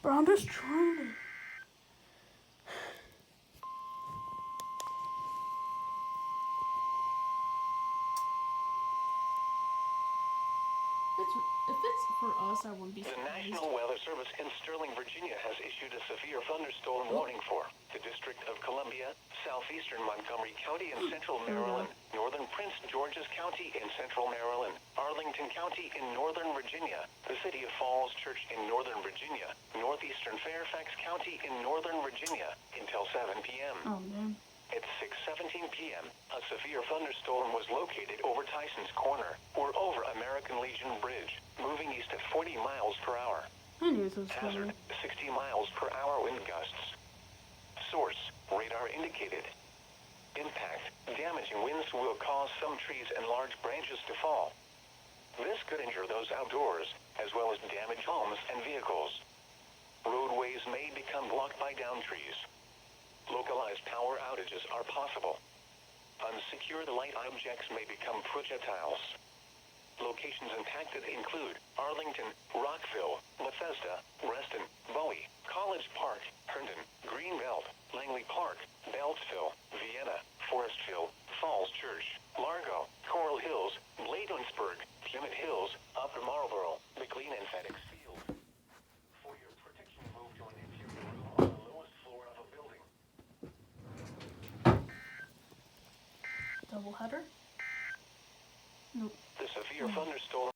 But I'm just trying to. If it's for us, I wouldn't be surprised. The National Weather Service in Sterling, Virginia has issued a severe thunderstorm warning for the District of Columbia, southeastern Montgomery County in central Maryland, northern Prince George's County in central Maryland, Arlington County in northern Virginia, the city of Falls Church in northern Virginia, northeastern Fairfax County in northern Virginia until 7 p.m. Oh, man. At 6:17 p.m., a severe thunderstorm was located over Tyson's Corner, or over American Legion Bridge, moving east at 40 miles per hour. I knew this was Hazard, coming. 60 miles per hour wind gusts. Source, radar indicated. Impact, damaging winds will cause some trees and large branches to fall. This could injure those outdoors, as well as damage homes and vehicles. Roadways may become blocked by downed trees. Localized power outages are possible. Unsecured light objects may become projectiles. Locations impacted include Arlington, Rockville, Bethesda, Reston, Bowie, College Park, Herndon, Greenbelt, Langley Park, Beltsville, Vienna, Forestville, Falls Church, Largo, Coral Hills, Bladensburg, Plymouth Hills, Upper Marlboro, McLean and FedEx Field. For your protection, move to an interior room on the lowest floor of a building. Double header? Nope. The severe thunderstorm